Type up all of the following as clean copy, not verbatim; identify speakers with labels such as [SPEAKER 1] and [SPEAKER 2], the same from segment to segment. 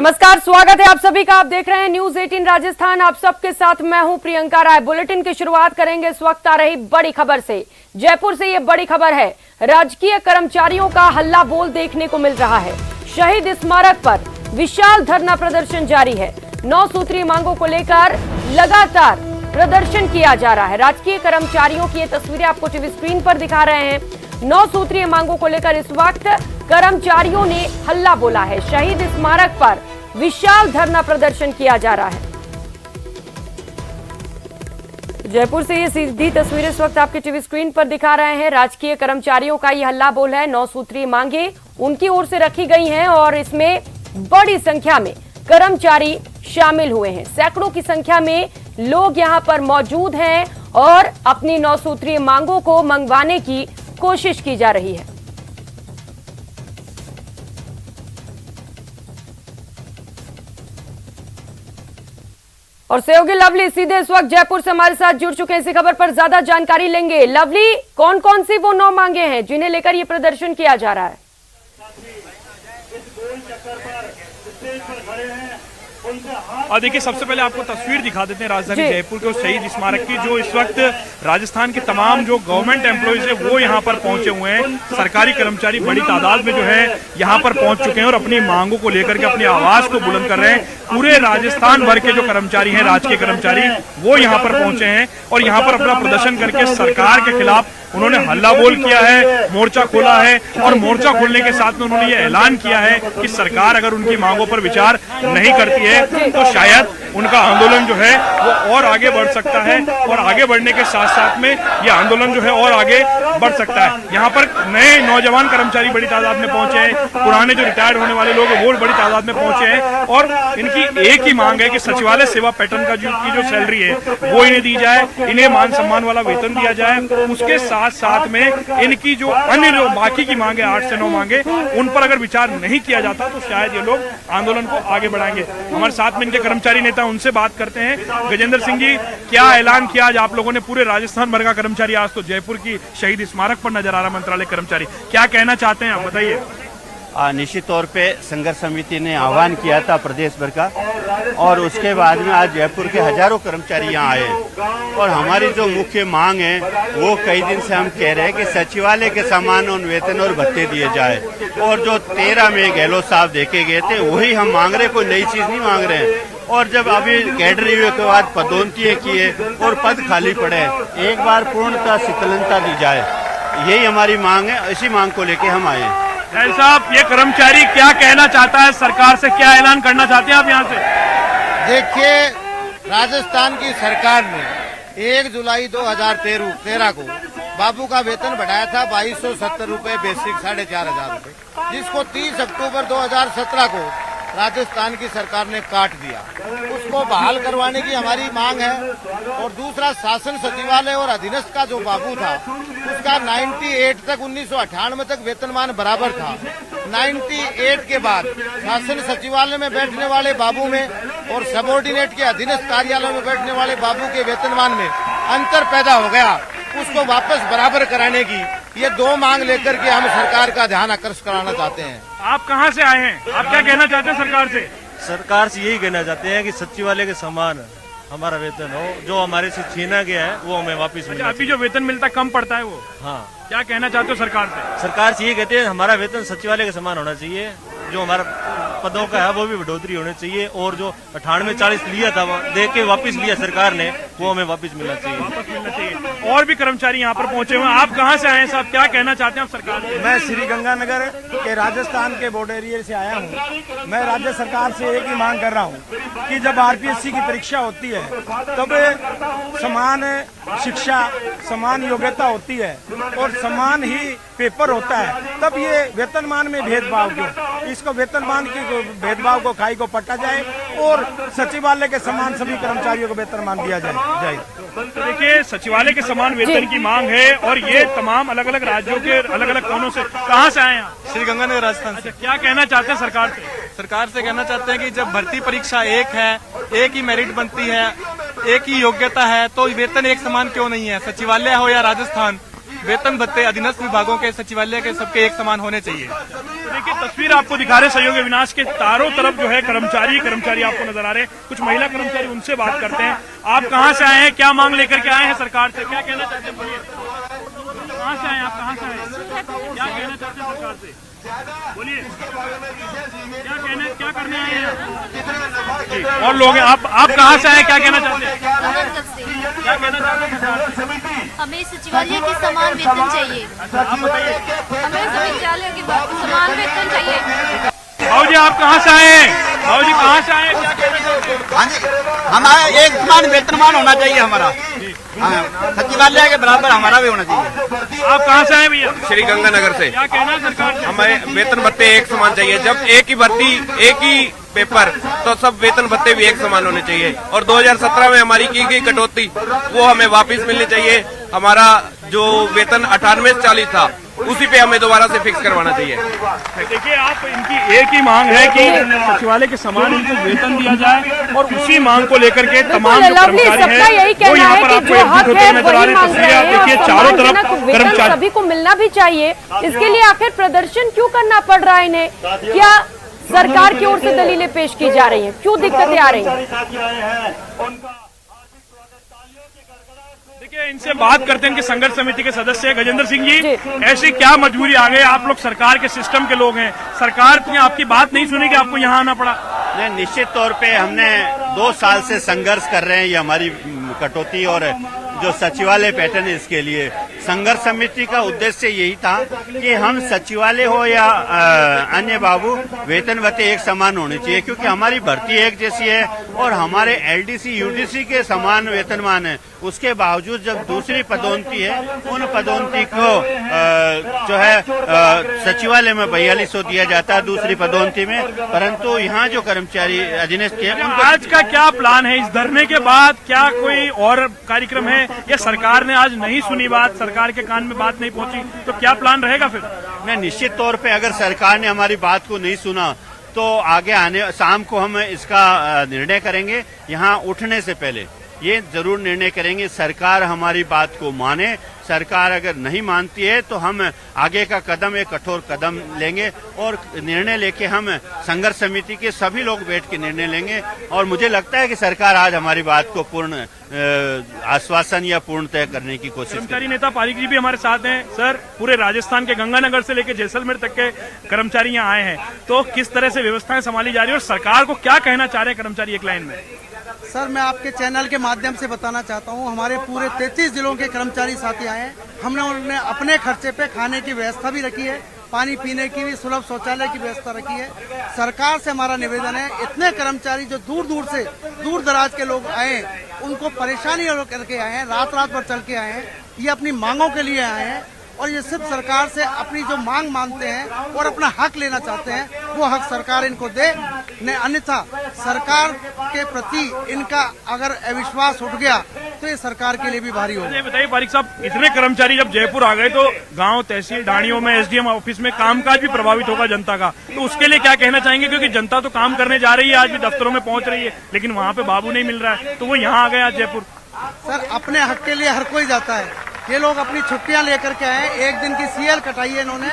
[SPEAKER 1] नमस्कार, स्वागत है आप सभी का। आप देख रहे हैं न्यूज 18 राजस्थान। आप सबके साथ मैं हूं प्रियंका राय। बुलेटिन की शुरुआत करेंगे इस वक्त आ रही बड़ी खबर से। जयपुर से ये बड़ी खबर है, राजकीय कर्मचारियों का हल्ला बोल देखने को मिल रहा है। शहीद स्मारक पर विशाल धरना प्रदर्शन जारी है। 9 सूत्रीय मांगों को लेकर लगातार प्रदर्शन किया जा रहा है। राजकीय कर्मचारियों की ये तस्वीरें आपको टीवी स्क्रीन पर दिखा रहे हैं। 9 सूत्रीय मांगों को लेकर इस वक्त कर्मचारियों ने हल्ला बोला है। शहीद स्मारक पर विशाल धरना प्रदर्शन किया जा रहा है। जयपुर से ये सीधी तस्वीरें इस वक्त आपके टीवी स्क्रीन पर दिखा रहे हैं। राजकीय कर्मचारियों का ये हल्ला बोल है। 9 सूत्रीय मांगे उनकी ओर से रखी गई हैं और इसमें बड़ी संख्या में कर्मचारी शामिल हुए हैं। सैकड़ों की संख्या में लोग यहां पर मौजूद हैं और अपनी 9 सूत्रीय मांगों को मंगवाने की कोशिश की जा रही है। और सहयोगी लवली सीधे इस वक्त जयपुर से हमारे साथ जुड़ चुके हैं। इसी खबर पर ज्यादा जानकारी लेंगे। लवली, कौन कौन सी वो 9 मांगे हैं जिन्हें लेकर ये प्रदर्शन किया जा रहा है?
[SPEAKER 2] और देखिए, सबसे पहले आपको तस्वीर दिखा देते हैं राजधानी जयपुर के उस शहीद स्मारक की, जो इस वक्त राजस्थान के तमाम जो गवर्नमेंट एम्प्लॉइज है वो यहाँ पर पहुंचे हुए हैं। सरकारी कर्मचारी बड़ी तादाद में जो है यहाँ पर पहुंच चुके हैं और अपनी मांगों को लेकर के अपनी आवाज को बुलंद कर रहे हैं। पूरे राजस्थान भर के जो कर्मचारी हैं, राजकीय कर्मचारी, वो यहाँ पर पहुंचे हैं और यहाँ पर अपना प्रदर्शन करके सरकार के खिलाफ उन्होंने हल्ला बोल किया है, मोर्चा खोला है। और मोर्चा खोलने के साथ में उन्होंने ये ऐलान किया है कि सरकार अगर उनकी मांगों पर विचार नहीं करती है तो शायद उनका आंदोलन जो है वो और आगे बढ़ सकता है। और आगे बढ़ने के साथ साथ में ये आंदोलन जो है और आगे बढ़ सकता है। यहाँ पर नए नौजवान कर्मचारी बड़ी तादाद में पहुंचे हैं, पुराने जो रिटायर्ड होने वाले लोग हैं वो बड़ी तादाद में पहुंचे हैं। और इनकी एक ही मांग है कि सचिवालय सेवा पैटर्न का जो सैलरी है वो इन्हें दी जाए, इन्हें मान सम्मान वाला वेतन दिया जाए। उसके साथ में इनकी जो अन्य बाकी की मांगे 8 से 9 मांगे, उन पर अगर विचार नहीं किया जाता तो शायद ये लोग आंदोलन को आगे बढ़ाएंगे। हमारे साथ में इनके कर्मचारी नेता, उनसे बात करते हैं। गजेंद्र सिंह जी, क्या ऐलान किया आज आप लोगों ने? पूरे राजस्थान भर का कर्मचारी आज तो जयपुर की शहीद स्मारक पर नजर आ रहा, मंत्रालय कर्मचारी, क्या कहना चाहते हैं आप बताइए?
[SPEAKER 3] निश्चित तौर पे संघर्ष समिति ने आह्वान किया था प्रदेश भर का, और उसके बाद में आज जयपुर के हजारों कर्मचारी यहाँ आए। और हमारी जो मुख्य मांग है वो कई दिन से हम कह रहे हैं कि सचिवालय के समान उन वेतन और भत्ते दिए जाए। और जो 13 में गहलोत साहब देखे गए थे वही हम मांग रहे, कोई नई चीज नहीं मांग रहे हैं। और जब अभी कैडर रिव्यू के बाद पदोन्नतियां किए और पद खाली पड़े, एक बार पूर्णतः शीतलता दी जाए, यही हमारी मांग है। इसी मांग को लेके हम आए।
[SPEAKER 2] साहब, ये कर्मचारी क्या कहना चाहता है सरकार से, क्या ऐलान करना चाहते हैं आप यहाँ से?
[SPEAKER 4] देखिए, राजस्थान की सरकार ने 1 जुलाई 2013 को बाबू का वेतन बढ़ाया था 2270 रुपए बेसिक, 4500 रुपए, जिसको 30 अक्टूबर 2017 को राजस्थान की सरकार ने काट दिया। उसको बहाल करवाने की हमारी मांग है। और दूसरा, शासन सचिवालय और अधीनस्थ का जो बाबू था उसका 98 तक 1998 तक वेतनमान बराबर था। 98 के बाद शासन सचिवालय में बैठने वाले बाबू में और सबऑर्डिनेट के अधीनस्थ कार्यालय में बैठने वाले बाबू के वेतनमान में अंतर पैदा हो गया। उसको वापस बराबर कराने की ये 2 मांग लेकर के हम सरकार का ध्यान आकर्षित कराना चाहते हैं।
[SPEAKER 2] आप कहाँ से आए हैं? आप क्या कहना चाहते हैं सरकार से?
[SPEAKER 5] सरकार से यही कहना चाहते हैं कि सचिवालय के समान हमारा वेतन हो, जो हमारे से छीना गया है वो हमें वापस मिले।
[SPEAKER 2] अभी जो वेतन मिलता कम पड़ता है वो,
[SPEAKER 5] हाँ,
[SPEAKER 2] क्या कहना चाहते हो सरकार से?
[SPEAKER 5] सरकार से ये कहते हैं हमारा वेतन सचिवालय के समान होना चाहिए, जो हमारा पदों का है वो भी बढ़ोतरी होनी चाहिए। और जो 98-40 लिया था वो दे के वापस लिया सरकार ने, वो हमें वापस मिलना चाहिए।
[SPEAKER 2] और भी कर्मचारी यहाँ पर पहुंचे हुए हैं। आप कहाँ से आए हैं साहब, क्या कहना चाहते हैं आप सरकार से?
[SPEAKER 6] मैं श्री गंगानगर के राजस्थान के बॉर्डर एरिया से आया हूँ। मैं राज्य सरकार से एक ही मांग कर रहा हूँ कि जब आरपीएससी की परीक्षा होती है तब समान शिक्षा, समान योग्यता होती है और समान ही पेपर होता है, तब ये वेतनमान में भेदभाव क्यों? इसको वेतनमान की भेदभाव को खाई को पटा जाए और सचिवालय के समान सभी कर्मचारियों को वेतनमान दिया जाए।
[SPEAKER 2] तो देखिए, सचिवालय के समान वेतन की मांग है और ये तमाम अलग अलग राज्यों के अलग अलग कोनों से। कहाँ से आए हैं?
[SPEAKER 7] श्री गंगानगर राजस्थान से।
[SPEAKER 2] क्या कहना चाहते हैं सरकार से?
[SPEAKER 7] सरकार से कहना चाहते हैं कि जब भर्ती परीक्षा एक है, एक ही मेरिट बनती है, एक ही योग्यता है, तो वेतन एक समान क्यों नहीं है? सचिवालय हो या राजस्थान, वेतन भत्ते अधीनस्थ विभागों के, सचिवालय के, सबके एक समान होने चाहिए।
[SPEAKER 2] तो देखिए तस्वीर आपको दिखा रहे सहयोगी अविनाश के चारों तरफ जो है कर्मचारी आपको नजर आ रहे हैं। कुछ महिला कर्मचारी, उनसे बात करते हैं। आप कहाँ से आए हैं, क्या मांग लेकर के आए हैं सरकार से, क्या कहना चाहते हैं? बोलिए, कहाँ से आए आप, कहाँ से आए, क्या कहना चाहते हैं सरकार से? बोलिए, क्या करने आए हैं? और लोग हैं, आप कहाँ से आए, क्या कहना चाहते हैं? क्या कहना चाहते हैं सरकार से?
[SPEAKER 8] हमें सचिवालय की समान वेतन चाहिए।
[SPEAKER 2] आप बताइए।
[SPEAKER 8] हमें सचिवालय की समान वेतन चाहिए।
[SPEAKER 2] भाऊ जी आप कहाँ से आए हैं? भाऊ जी कहाँ से आए हैं, क्या कहना चाहते हैं?
[SPEAKER 9] हाँ जी, हमारा एक समान वेतनमान होना चाहिए हमारा। हाँ, सचिवालय के बराबर हमारा भी होना चाहिए।
[SPEAKER 2] आप कहाँ से आए भैया?
[SPEAKER 10] श्री गंगानगर से।
[SPEAKER 2] क्या कहना है सरकार से?
[SPEAKER 10] हमें वेतन भत्ते एक समान चाहिए। जब एक ही भर्ती, एक ही पेपर, तो सब वेतन भत्ते भी एक समान होने चाहिए। और 2017 में हमारी की गई कटौती वो हमें वापस मिलनी चाहिए। हमारा जो वेतन 98 से 40 था, उसी पे हमें दोबारा से फिक्स करवाना चाहिए।
[SPEAKER 2] देखिए आप, इनकी एक ही मांग है कि सचिवालय के समान इनको वेतन दिया जाए और उसी मांग को लेकर के तमाम जो कर्मचारी हैं वो यहाँ पर आपको एकजुट होते नजर आ रहे हैं। तस्वीरें आप देखिए, चारों तरफ कर्मचारी,
[SPEAKER 1] सभी को मिलना भी चाहिए। इसके लिए आखिर प्रदर्शन क्यों करना पड़ रहा है इन्हें? क्या सरकार की ओर से दलीलें पेश की जा रही हैं? क्यों दिक्कतें आ रही हैं?
[SPEAKER 2] देखिए इनसे बात करते हैं कि संघर्ष समिति के सदस्य गजेंद्र सिंह जी, ऐसी क्या मजबूरी आ गई? आप लोग सरकार के सिस्टम के लोग हैं, सरकार ने आपकी बात नहीं सुनी कि आपको यहाँ आना पड़ा?
[SPEAKER 3] नहीं, निश्चित तौर पे हमने 2 साल से संघर्ष कर रहे हैं। ये हमारी कटौती और जो सचिवालय पैटर्न है, इसके लिए संघर्ष समिति का उद्देश्य यही था कि हम सचिवालय हो या अन्य बाबू, वेतन भत्ते एक समान होने चाहिए, क्योंकि हमारी भर्ती एक जैसी है और हमारे एलडीसी यूडीसी के समान वेतनमान है। उसके बावजूद जब दूसरी पदोन्नति है, उन पदोन्नति को जो है सचिवालय में 4200 दिया जाता है दूसरी पदोन्नति में, परंतु यहाँ जो कर्मचारी अधीनस्थ है
[SPEAKER 2] आज का क्या प्लान है? इस धरने के बाद क्या कोई और कार्यक्रम है या सरकार ने आज नहीं सुनी बात, सरकार के कान में बात नहीं पहुंची, तो क्या प्लान रहेगा फिर?
[SPEAKER 3] नहीं, निश्चित तौर पे अगर सरकार ने हमारी बात को नहीं सुना तो आगे आने शाम को हम इसका निर्णय करेंगे। यहाँ उठने से पहले ये जरूर निर्णय करेंगे, सरकार हमारी बात को माने। सरकार अगर नहीं मानती है तो हम आगे का कदम, एक कठोर कदम लेंगे और निर्णय लेके हम संघर्ष समिति के सभी लोग बैठ के निर्णय लेंगे। और मुझे लगता है कि सरकार आज हमारी बात को पूर्ण आश्वासन या पूर्णतः करने की कोशिश।
[SPEAKER 2] कर्मचारी नेता पारिक जी भी हमारे साथ हैं। सर, पूरे राजस्थान के गंगानगर से लेकर जैसलमेर तक के कर्मचारी यहाँ आए हैं, तो किस तरह से व्यवस्थाएं संभाली जा रही है और सरकार को क्या कहना चाह रहे हैं कर्मचारी एक लाइन में?
[SPEAKER 11] सर, मैं आपके चैनल के माध्यम से बताना चाहता हूं, हमारे पूरे 33 जिलों के कर्मचारी साथी आए हैं। हमने उन्हें अपने खर्चे पे खाने की व्यवस्था भी रखी है, पानी पीने की भी, सुलभ शौचालय की व्यवस्था रखी है। सरकार से हमारा निवेदन है, इतने कर्मचारी जो दूर दूर से, दूर दराज के लोग आए, उनको परेशानी करके आए हैं, रात रात भर चल के आए हैं, ये अपनी मांगों के लिए आए हैं और ये सिर्फ सरकार से अपनी जो मांग मानते हैं और अपना हक लेना चाहते हैं, वो हक सरकार इनको दे। नहीं, अन्यथा सरकार के प्रति इनका अगर अविश्वास उठ गया तो ये सरकार के लिए भी भारी होगा।
[SPEAKER 2] बताइए पारिक साहब, इतने कर्मचारी जब जयपुर आ गए तो गांव, तहसील, ढाणियों में, एसडीएम ऑफिस में कामकाज भी प्रभावित होगा जनता का, तो उसके लिए क्या कहना चाहेंगे? क्योंकि जनता तो काम करने जा रही है, आज भी दफ्तरों में पहुंच रही है, लेकिन वहाँ पे बाबू नहीं मिल रहा है, तो वो यहाँ आ गए आज जयपुर।
[SPEAKER 11] सर, अपने हक के लिए हर कोई जाता है। ये लोग अपनी छुट्टियां लेकर के आए, एक दिन की सीएल कटाई है इन्होंने।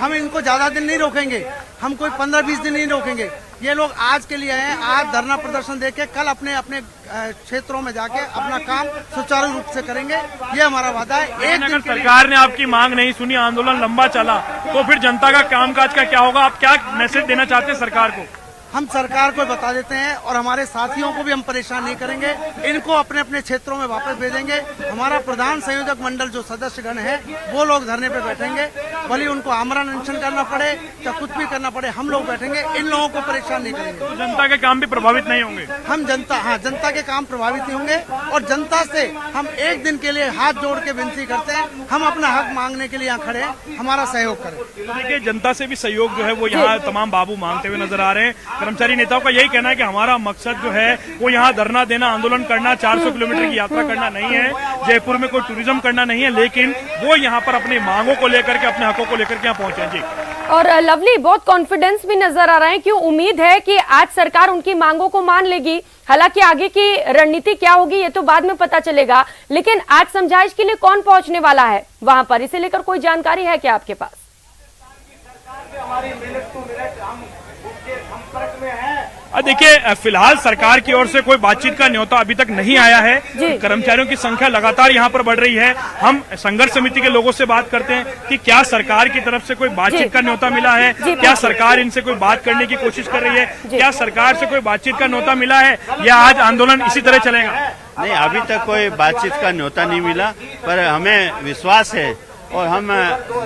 [SPEAKER 11] हम इनको ज्यादा दिन नहीं रोकेंगे, हम कोई 15-20 दिन नहीं रोकेंगे। ये लोग आज के लिए आए हैं, आज धरना प्रदर्शन देके कल अपने अपने क्षेत्रों में जाके अपना काम सुचारू रूप से करेंगे, ये हमारा वादा है।
[SPEAKER 2] अगर सरकार ने आपकी मांग नहीं सुनी, आंदोलन लंबा चला, तो फिर जनता का कामकाज का क्या होगा? आप क्या मैसेज देना चाहते हैं सरकार को?
[SPEAKER 11] हम सरकार को बता देते हैं और हमारे साथियों को भी हम परेशान नहीं करेंगे, इनको अपने अपने क्षेत्रों में वापस भेजेंगे। हमारा प्रधान संयोजक मंडल जो सदस्यगण है वो लोग धरने पे बैठेंगे, भले उनको आमरण अनशन करना पड़े या कुछ भी करना पड़े, हम लोग बैठेंगे, इन लोगों को परेशान नहीं करेंगे।
[SPEAKER 2] तो जनता के काम भी प्रभावित नहीं होंगे?
[SPEAKER 11] हम जनता के काम प्रभावित नहीं होंगे और जनता से हम एक दिन के लिए हाथ जोड़ के विनती करते हैं, हम अपना हक मांगने के लिए यहाँ खड़े हैं, हमारा सहयोग करें।
[SPEAKER 2] तो देखिए, जनता से भी सहयोग जो है वो यहाँ तमाम बाबू मांगते हुए नजर आ रहे हैं। कर्मचारी नेताओं का यही कहना है कि हमारा मकसद जो है वो यहाँ धरना देना, आंदोलन करना, 400 किलोमीटर की यात्रा करना नहीं है, जयपुर में कोई टूरिज्म करना नहीं है, लेकिन वो यहाँ पर अपनी मांगों को लेकर के, अपने हकों को लेकर के यहाँ पहुंचे। जी
[SPEAKER 1] और लवली, बहुत कॉन्फिडेंस भी नजर आ रहा है। क्यों उम्मीद है कि आज सरकार उनकी मांगों को मान लेगी? हालांकि आगे की रणनीति क्या होगी ये तो बाद में पता चलेगा, लेकिन आज समझाइश के लिए कौन पहुंचने वाला है वहां पर, इसे लेकर कोई जानकारी है क्या आपके पास?
[SPEAKER 2] देखिए, फिलहाल सरकार की ओर से कोई बातचीत का न्योता अभी तक नहीं आया है। कर्मचारियों की संख्या लगातार यहाँ पर बढ़ रही है। हम संघर्ष समिति के लोगों से बात करते हैं कि क्या सरकार की तरफ से कोई बातचीत का न्योता मिला है, क्या सरकार इनसे कोई बात करने की कोशिश कर रही है, क्या सरकार से कोई बातचीत का न्योता मिला है, या आज आंदोलन इसी तरह चलेगा?
[SPEAKER 3] नहीं, अभी तक कोई बातचीत का न्योता नहीं मिला, पर हमें विश्वास है और हम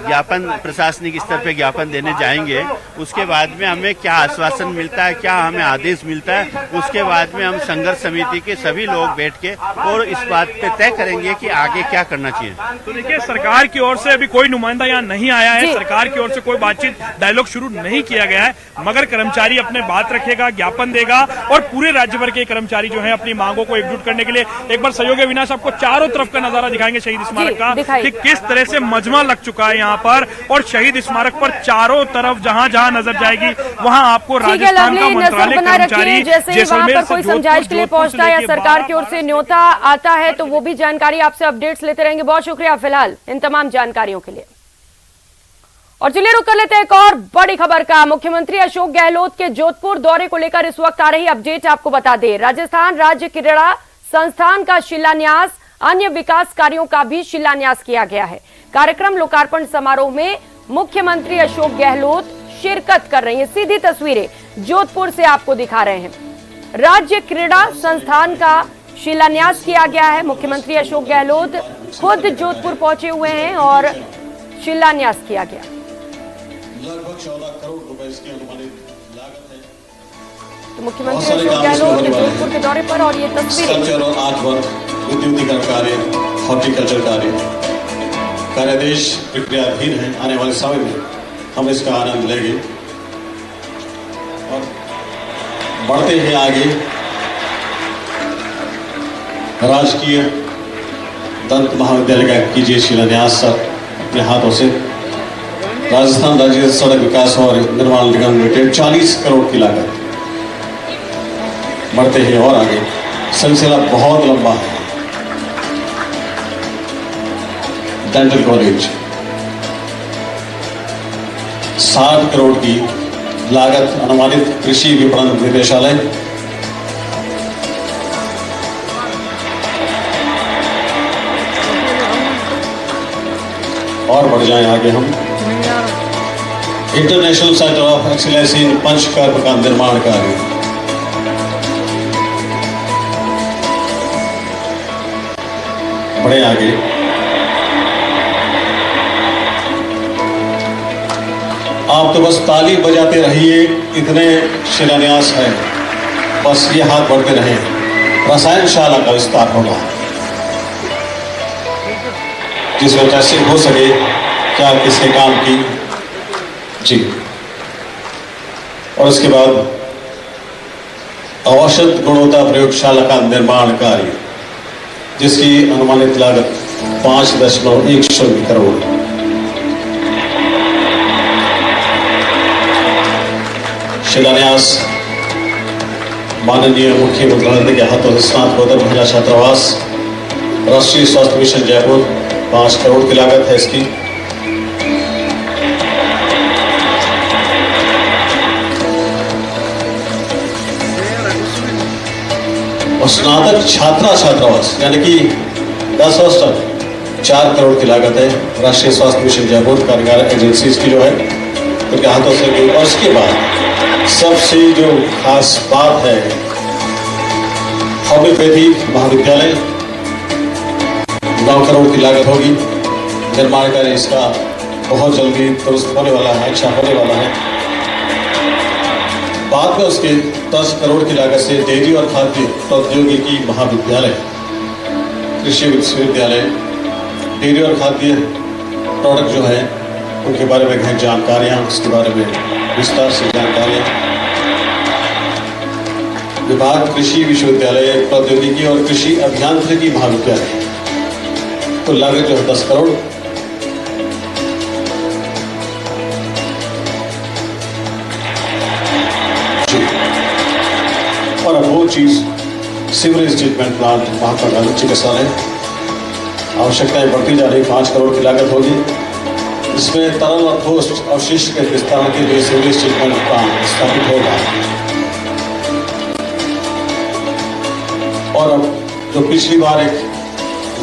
[SPEAKER 3] ज्ञापन प्रशासनिक स्तर पे ज्ञापन देने जाएंगे। उसके बाद में हमें क्या आश्वासन मिलता है, क्या हमें आदेश मिलता है, उसके बाद में हम संघर्ष समिति के सभी लोग बैठ के और इस बात पे तय करेंगे कि आगे क्या करना चाहिए।
[SPEAKER 2] तो देखिए, सरकार की ओर से अभी कोई नुमाइंदा यहाँ नहीं आया है, सरकार की ओर से कोई बातचीत डायलॉग शुरू नहीं किया गया है, मगर कर्मचारी अपने बात रखेगा, ज्ञापन देगा और पूरे राज्य भर के कर्मचारी जो है अपनी मांगों को एकजुट करने के लिए एक बार सहयोग अविनाश आपको चारों तरफ का नजारा दिखाएंगे शहीद स्मारक का, कि किस तरह से मजमा लग चुका है यहाँ पर, और शहीद स्मारक पर चारों तरफ जहाँ जहाँ नजर जाएगी वहाँ आपको राजस्थान का मंत्रालय कर्मचारी
[SPEAKER 1] जैसलमेर कोई समझाइश के लिए पहुंचता है या सरकार की ओर से न्योता आता है तो वो भी जानकारी आपसे अपडेट्स लेते रहेंगे। बहुत शुक्रिया फिलहाल इन तमाम जानकारियों के लिए। और चलिए रुक कर लेते हैं एक और बड़ी खबर का। मुख्यमंत्री अशोक गहलोत के जोधपुर दौरे को लेकर इस वक्त आ रही अपडेट आपको बता दें। राजस्थान राज्य क्रीड़ा संस्थान का शिलान्यास, अन्य विकास कार्यों का भी शिलान्यास किया गया है। कार्यक्रम लोकार्पण समारोह में मुख्यमंत्री अशोक गहलोत शिरकत कर रही हैं। सीधी तस्वीरें जोधपुर से आपको दिखा रहे हैं। राज्य क्रीड़ा संस्थान का शिलान्यास किया गया है। मुख्यमंत्री अशोक गहलोत खुद जोधपुर पहुंचे हुए हैं और शिलान्यास किया गया।
[SPEAKER 12] लगभग 14 करोड़ रुपए इसकी अनुमानित लागत है।
[SPEAKER 1] तो मुख्यमंत्री अशोक गहलोत जोधपुर के दौरे पर और ये तस्वीरें।
[SPEAKER 12] और आर्ट वर्क, विद्युतीकरण कार्य, हॉर्टिकल्चर कार्यादेश प्रक्रियाधीन है। आने वाले समय में हम इसका आनंद लेंगे और बढ़ते हैं आगे। राजकीय दंत महाविद्यालय का कीजिए शिलान्यास अपने हाथों से। राजस्थान राज्य सड़क विकास और निर्माण निगम लिमिटेड 40 करोड़ की लागत। बढ़ते हैं और आगे, सिलसिला बहुत लंबा है। डेंटल कॉलेज 60 करोड़ की लागत अनुमानित। कृषि विपणन निदेशालय, और बढ़ जाएं आगे हम। International centre of excellence in panchakarma का निर्माण कार्य। बढ़े आगे, आप तो बस ताली बजाते रहिए, इतने शिलान्यास है, बस ये हाथ बढ़ते रहे। रसायनशाला का विस्तार होगा, जिस वजह से हो सके क्या किसके काम की जी। और उसके बाद औषध गुणवत्ता प्रयोगशाला का निर्माण कार्य, जिसकी अनुमानित लागत 5.1 करोड़। शिलान्यास माननीय मुख्यमंत्री के हाथों से स्नातकोत्तर महिला छात्रावास, राष्ट्रीय स्वास्थ्य मिशन जयपुर 5 करोड़ की लागत है इसकी। और स्नातक छात्रावास यानी कि 10 हॉस्टल 4 करोड़ की लागत है। राष्ट्रीय स्वास्थ्य मिशन जयपुर कार्यकारी एजेंसी की जो है उनके हाथों से भी। और इसके बाद सबसे जो खास बात है, होम्योपैथी महाविद्यालय 9 करोड़ की लागत होगी। निर्माण कार्य इसका बहुत जल्दी दुरुस्त होने वाला है, अच्छा होने वाला है। बाद में उसके 10 करोड़ की लागत से डेयरी और खाद्य प्रौद्योगिकी महाविद्यालय, कृषि विश्वविद्यालय, डेयरी और खाद्य प्रोडक्ट जो है उनके बारे में गहन जानकारियाँ, उसके बारे में विस्तार से जानकारियाँ। विभाग कृषि विश्वविद्यालय, प्रौद्योगिकी और कृषि अभियांत्रिकी महाविद्यालय, तो लागत जो है 10 करोड़। प्रमुख चीज sewerage treatment plant Mahatma Gandhi चिकित्सालय, आवश्यकताएं बढ़ती जा रही, 5 करोड़ की लागत होगी। इसमें तरल और ठोस अवशिष्ट के विस्तारण के लिए सीवरेज ट्रीटमेंट प्लांट स्थापित होगा। और अब जो पिछली बार एक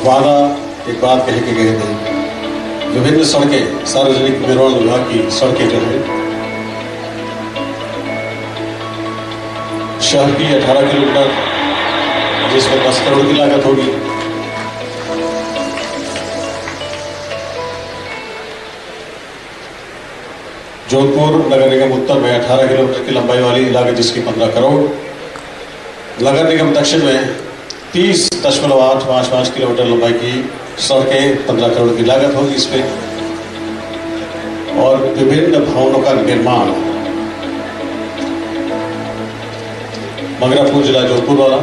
[SPEAKER 12] बात कह के गए थे, विभिन्न सड़कें, सार्वजनिक निर्माण विभाग की सड़कें जो है शहर की 18 किलोमीटर, जिसमें 10 करोड़ की लागत होगी। जोधपुर नगर निगम उत्तर में 18 किलोमीटर की लंबाई वाली लागत, जिसकी 15 करोड़। नगर निगम दक्षिण में 30.855 किलोमीटर लंबाई की सड़कें, 15 करोड़ की लागत होगी इसमें। और विभिन्न भवनों का निर्माण, मगरापुर जिला जोधपुर वाला,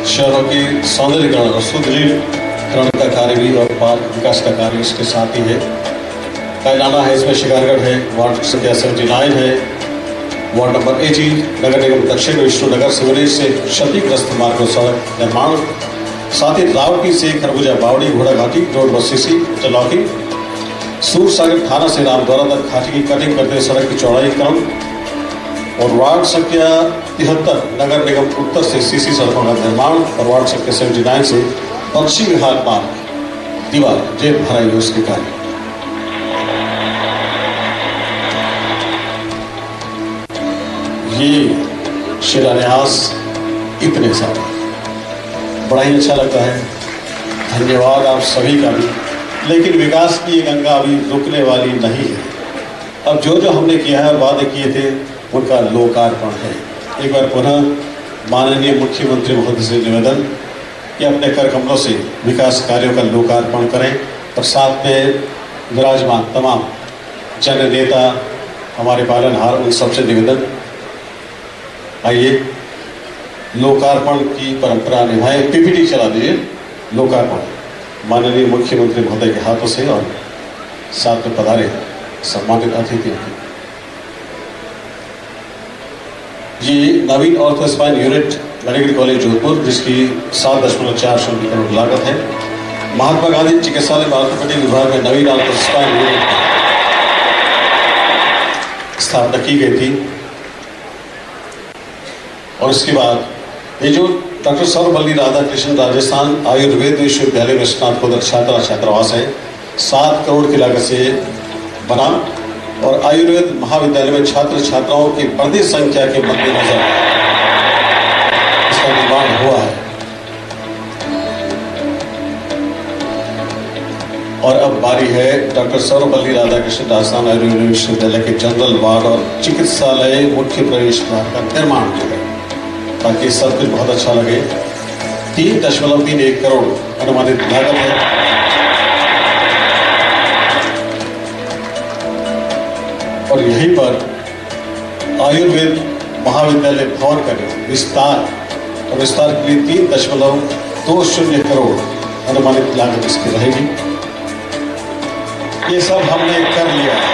[SPEAKER 12] शहरों की सौंदर्यीकरण और सुदृढ़ीकरण का कार्य भी और पार्क विकास का कार्य इसके साथ ही है। कैलाना है, इसमें शिकारगढ़ है, वार्ड संख्या 79 है, वार्ड नंबर 80 नगर निगम दक्षिण विष्णुनगर सीवरेज से क्षतिग्रस्त मार्ग और सड़क निर्माण, साथ ही रावटी से खरबूजा बावड़ी घोड़ाघाटी रोड बसीसी जलौकी, सूरसागर थाना से रामद्वारा तक घाटी की कटिंग करते सड़क की चौड़ाईकरण, और वार्ड संख्या 73 नगर निगम उत्तर से सीसी सड़कों का निर्माण, और वार्ड संख्या 79 से पक्षी विहार पार्क दीवार जेल भराई उसके कार्य। ये शिलान्यास इतने सारे, बड़ा ही अच्छा लगता है। धन्यवाद आप सभी का भी। लेकिन विकास की ये गंगा अभी रुकने वाली नहीं है। अब जो जो हमने किया है और वादे किए थे उनका लोकार्पण है। एक बार पुनः माननीय मुख्यमंत्री महोदय से निवेदन कि अपने कर कमलों से विकास कार्यों का लोकार्पण करें, और साथ में विराजमान तमाम जन नेता, हमारे पालनहार, उन सबसे निवेदन, आइए लोकार्पण की परंपरा निभाएं। पीपीटी चला दीजिए, लोकार्पण माननीय मुख्यमंत्री महोदय के हाथों से, और साथ में पधारे सम्मानित अतिथियों की। ये नवीन ऑर्थोस्पाइन यूनिट मेडिकल कॉलेज जोधपुर, जिसकी 7.40 करोड़ लागत है। महात्मा गांधी चिकित्सालय ऑर्थोपेडिक विभाग में नवीन ऑर्थोस्पाइन यूनिट स्थापना की गई थी। और इसके बाद ये जो डॉक्टर सर्वपल्ली राधाकृष्णन राजस्थान आयुर्वेद विश्वविद्यालय में स्नातकोत्तर छात्रा छात्रावास है, 7 करोड़ की लागत से बना, और आयुर्वेद महाविद्यालय में छात्र छात्राओं की बढ़ती संख्या के मद्देनजर इसका निर्माण हुआ है। और अब बारी है डॉक्टर सर्वपल्ली राधाकृष्णन राजस्थान आयुर्वेद विश्वविद्यालय के जनरल वार्ड और चिकित्सालय मुख्य प्रवेश द्वार का निर्माण किया है, ताकि सब कुछ बहुत अच्छा लगे। 3.31 करोड़ अनुमानित लागत है। और यहीं पर आयुर्वेद महाविद्यालय भवन का विस्तार, और विस्तार के लिए 3.20 करोड़ अनुमानित लागत इसकी रहेगी। ये सब हमने कर लिया है,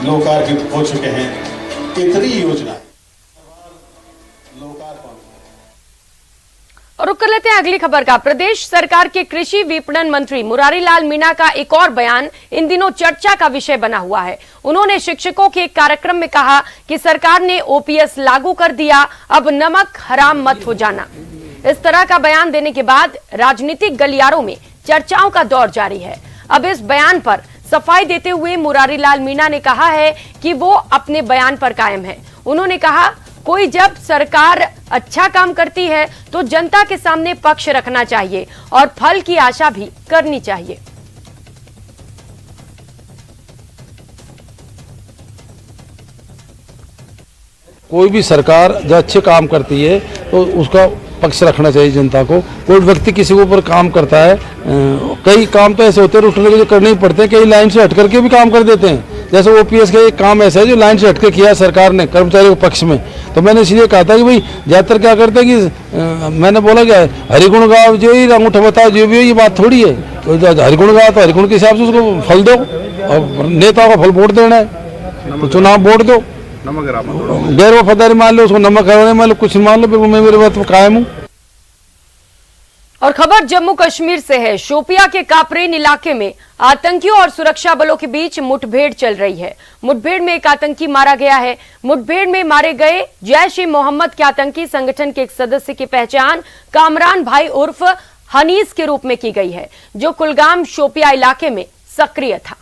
[SPEAKER 12] लोकार्पित हो चुके हैं। इतनी योजना
[SPEAKER 1] और रुक कर लेते हैं अगली खबर का। प्रदेश सरकार के कृषि विपणन मंत्री मुरारी लाल मीणा का एक और बयान इन दिनों चर्चा का विषय बना हुआ है। उन्होंने शिक्षकों के एक कार्यक्रम में कहा कि सरकार ने ओपीएस लागू कर दिया, अब नमक हराम मत हो जाना। इस तरह का बयान देने के बाद राजनीतिक गलियारों में चर्चाओं का दौर जारी है। अब इस बयान पर सफाई देते हुए मुरारी लाल मीणा ने कहा है कि वो अपने बयान पर कायम है। उन्होंने कहा, कोई जब सरकार अच्छा काम करती है तो जनता के सामने पक्ष रखना चाहिए और फल की आशा भी करनी चाहिए।
[SPEAKER 13] कोई भी सरकार जब अच्छे काम करती है तो उसका पक्ष रखना चाहिए जनता को। कोई व्यक्ति किसी के ऊपर काम करता है, कई काम तो ऐसे होते हैं उठने के जो करने ही पड़ते हैं, कई लाइन से हट करके भी काम कर देते हैं। जैसे ओपीएस का एक काम ऐसा है जो लाइन से हटके किया सरकार ने कर्मचारियों के पक्ष में, तो मैंने इसलिए कहा था कि भाई ज्यादातर क्या करते हैं कि मैंने बोला क्या हरिगुण गाँव जो ही अंगूठा बताओ जो भी हो, ये बात थोड़ी है। तो हरिगुण गाँव तो हरिगुण के हिसाब से उसको फल दो, और नेताओं का फल वोट देना है तो चुनाव वोट दो। गैर वफादारी मान लो, उसको नमक हराने मान लो, कुछ मान लो, फिर मैं मेरे बात में कायम हूँ।
[SPEAKER 1] और खबर जम्मू कश्मीर से है। शोपिया के कापरेन इलाके में आतंकियों और सुरक्षा बलों के बीच मुठभेड़ चल रही है। मुठभेड़ में एक आतंकी मारा गया है। मुठभेड़ में मारे गए जैश-ए-मोहम्मद के आतंकी संगठन के एक सदस्य की पहचान कामरान भाई उर्फ हनीस के रूप में की गई है, जो कुलगाम शोपिया इलाके में सक्रिय था।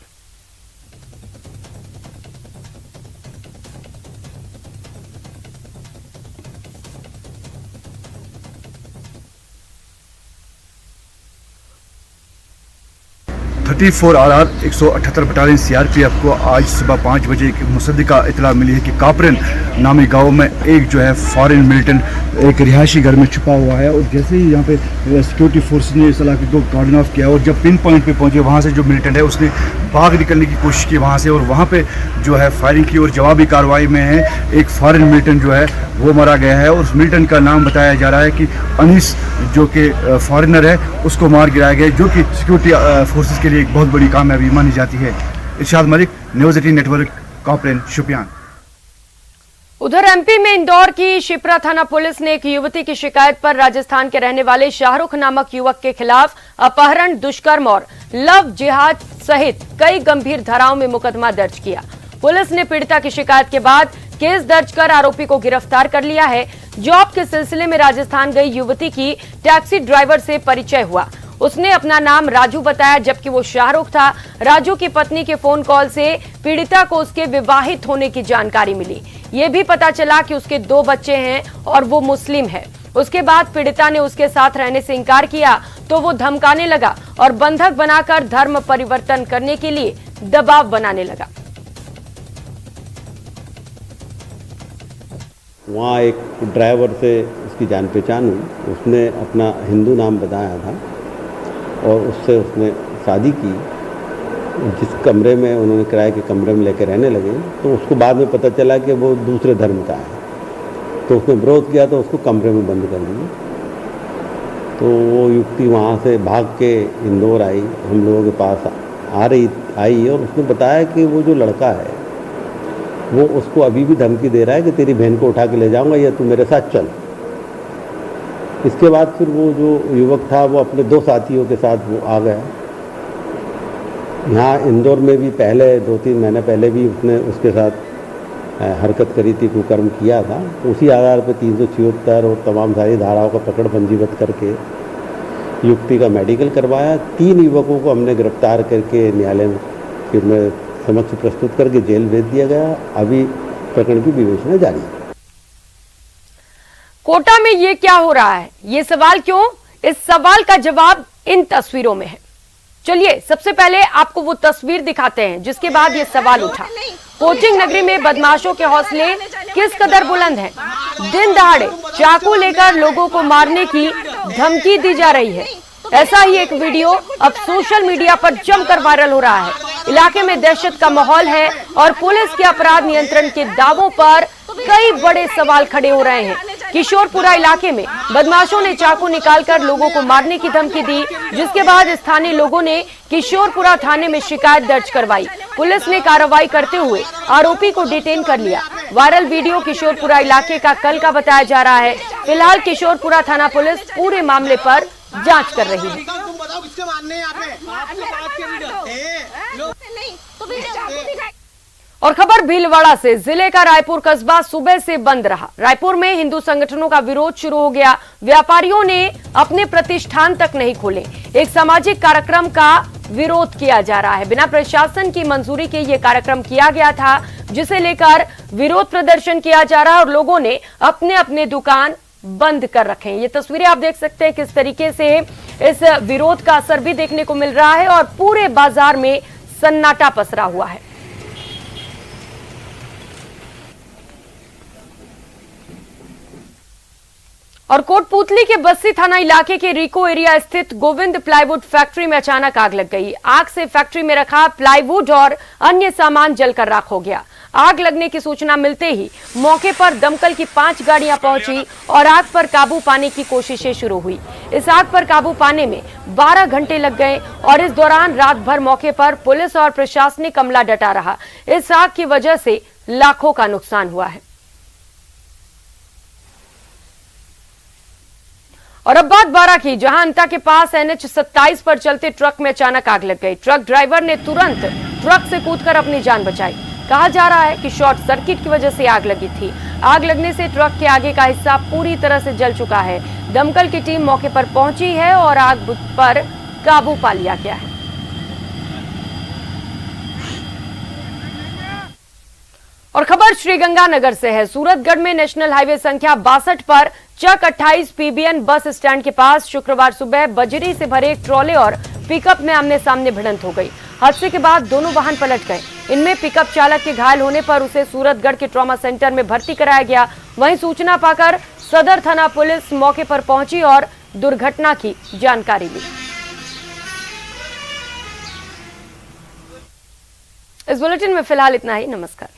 [SPEAKER 14] RR 178 बटालियन सीआरपीएफ को आज सुबह 5 बजे एक मुसद्दिका इतला मिली है कि कापरेन नामी गांव में एक जो है फॉरेन मिलिटेंट एक रिहायशी घर में छुपा हुआ है, और जैसे ही यहाँ पे सिक्योरिटी फोर्स ने इस इलाके को गार्डन ऑफ किया और जब पिन पॉइंट पे पहुंचे वहाँ से जो मिलिटेंट है उसने भाग निकलने की कोशिश की वहाँ से, और वहाँ पे जो है फायरिंग की और जवाबी कार्रवाई में है एक फॉरेन मिलिटेंट जो है वो मारा गया है। और उस मिलिटेंट का नाम बताया जा रहा है कि अनीस, जो कि फॉरेनर है, उसको मार गिराया गया, जो कि सिक्योरिटी फोर्सेस के लिए एक बहुत बड़ी कामयाबी मानी जाती है। इरशाद मलिक, न्यूज़ 18 नेटवर्क, कापरेन, शोपियान।
[SPEAKER 1] उधर एमपी में इंदौर की शिप्रा थाना पुलिस ने एक युवती की शिकायत पर राजस्थान के रहने वाले शाहरुख नामक युवक के खिलाफ अपहरण, दुष्कर्म और लव जिहाद सहित कई गंभीर धाराओं में मुकदमा दर्ज किया। पुलिस ने पीड़िता की शिकायत के बाद केस दर्ज कर आरोपी को गिरफ्तार कर लिया है। जॉब के सिलसिले में राजस्थान गई युवती की टैक्सी ड्राइवर से परिचय हुआ। उसने अपना नाम राजू बताया, जबकि वो शाहरुख था। राजू की पत्नी के फोन कॉल से पीड़िता को उसके विवाहित होने की जानकारी मिली। ये भी पता चला कि उसके 2 बच्चे हैं और वो मुस्लिम है। उसके बाद पीड़िता ने उसके साथ रहने से इनकार किया तो वो धमकाने लगा और बंधक बनाकर धर्म परिवर्तन करने के लिए दबाव बनाने लगा।
[SPEAKER 15] वहाँ एक ड्राइवर से उसकी जान पहचान हुई, उसने अपना हिंदू नाम बताया था और उससे उसने शादी की। जिस कमरे में उन्होंने किराए के कमरे में लेकर रहने लगे तो उसको बाद में पता चला कि वो दूसरे धर्म का है, तो उसने विरोध किया तो उसको कमरे में बंद कर दिया। तो वो युवती वहाँ से भाग के इंदौर आई, हम लोगों के पास आई और उसने बताया कि वो जो लड़का है वो उसको अभी भी धमकी दे रहा है कि तेरी बहन को उठा के ले जाऊंगा या तू मेरे साथ चल। इसके बाद फिर वो जो युवक था वो अपने 2 साथियों के साथ वो आ गया। यहाँ इंदौर में भी पहले 2-3 महीने पहले भी उसने उसके साथ हरकत करी थी, कुकर्म किया था। तो उसी आधार पर 376 और तमाम सारी धाराओं का पकड़ पंजीबद्ध करके युवती का मेडिकल करवाया। 3 युवकों को हमने गिरफ्तार करके न्यायालय में समक्ष प्रस्तुत करके जेल भेज दिया गया। अभी प्रकरण की विवेचना जारी है।
[SPEAKER 1] कोटा में ये क्या हो रहा है, ये सवाल क्यों? इस सवाल का जवाब इन तस्वीरों में है। चलिए सबसे पहले आपको वो तस्वीर दिखाते हैं जिसके बाद ये सवाल उठा। कोचिंग नगरी में बदमाशों के हौसले किस कदर बुलंद हैं। दिन दहाड़े चाकू लेकर लोगों को मारने की धमकी दी जा रही है। ऐसा ही एक वीडियो अब सोशल मीडिया पर जमकर वायरल हो रहा है। इलाके में दहशत का माहौल है और पुलिस के अपराध नियंत्रण के दावों पर कई बड़े सवाल खड़े हो रहे हैं। किशोरपुरा इलाके में बदमाशों ने चाकू निकालकर लोगों को मारने की धमकी दी, जिसके बाद स्थानीय लोगों ने किशोरपुरा थाने में शिकायत दर्ज करवाई। पुलिस ने कार्रवाई करते हुए आरोपी को डिटेन कर लिया। वायरल वीडियो किशोरपुरा इलाके का कल का बताया जा रहा है। फिलहाल किशोरपुरा थाना पुलिस पूरे मामले पर जांच कर रही है। और खबर भीलवाड़ा से, जिले का रायपुर कस्बा सुबह से बंद रहा। रायपुर में हिंदू संगठनों का विरोध शुरू हो गया। व्यापारियों ने अपने प्रतिष्ठान तक नहीं खोले। एक सामाजिक कार्यक्रम का विरोध किया जा रहा है। बिना प्रशासन की मंजूरी के ये कार्यक्रम किया गया था, जिसे लेकर विरोध प्रदर्शन किया जा रहा है और लोगों ने अपने अपने दुकान बंद कर रखे हैं। ये तस्वीरें आप देख सकते हैं किस तरीके से इस विरोध का असर भी देखने को मिल रहा है और पूरे बाजार में सन्नाटा पसरा हुआ है। और कोटपूतली के बस्सी थाना इलाके के रिको एरिया स्थित गोविंद प्लाईवुड फैक्ट्री में अचानक आग लग गई। आग से फैक्ट्री में रखा प्लाईवुड और अन्य सामान जलकर राख हो गया। आग लगने की सूचना मिलते ही मौके पर दमकल की 5 गाड़ियां पहुंची और आग पर काबू पाने की कोशिशें शुरू हुई। इस आग पर काबू पाने में 12 घंटे लग गए और इस दौरान रात भर मौके पर पुलिस और प्रशासनिक अमला डटा रहा। इस आग की वजह से लाखों का नुकसान हुआ है। और अब बात बारा की, जहां अंता के पास NH 27 पर चलते ट्रक में अचानक आग लग गई। ट्रक ड्राइवर ने तुरंत ट्रक से कूदकर अपनी जान बचाई। कहा जा रहा है कि शॉर्ट सर्किट की वजह से आग लगी थी। आग लगने से ट्रक के आगे का हिस्सा पूरी तरह से जल चुका है। दमकल की टीम मौके पर पहुंची है और आग पर काबू पा लिया गया है। और खबर श्रीगंगानगर से है। सूरतगढ़ में नेशनल हाईवे संख्या 62 पर चक 28 PBN बस स्टैंड के पास शुक्रवार सुबह बजरी से भरे एक ट्रॉले और पिकअप में आमने सामने भिड़ंत हो गई। हादसे के बाद दोनों वाहन पलट गए। इनमें पिकअप चालक के घायल होने पर उसे सूरतगढ़ के ट्रॉमा सेंटर में भर्ती कराया गया। वहीं सूचना पाकर सदर थाना पुलिस मौके पर पहुंची और दुर्घटना की जानकारी ली। इस बुलेटिन में फिलहाल इतना ही। नमस्कार।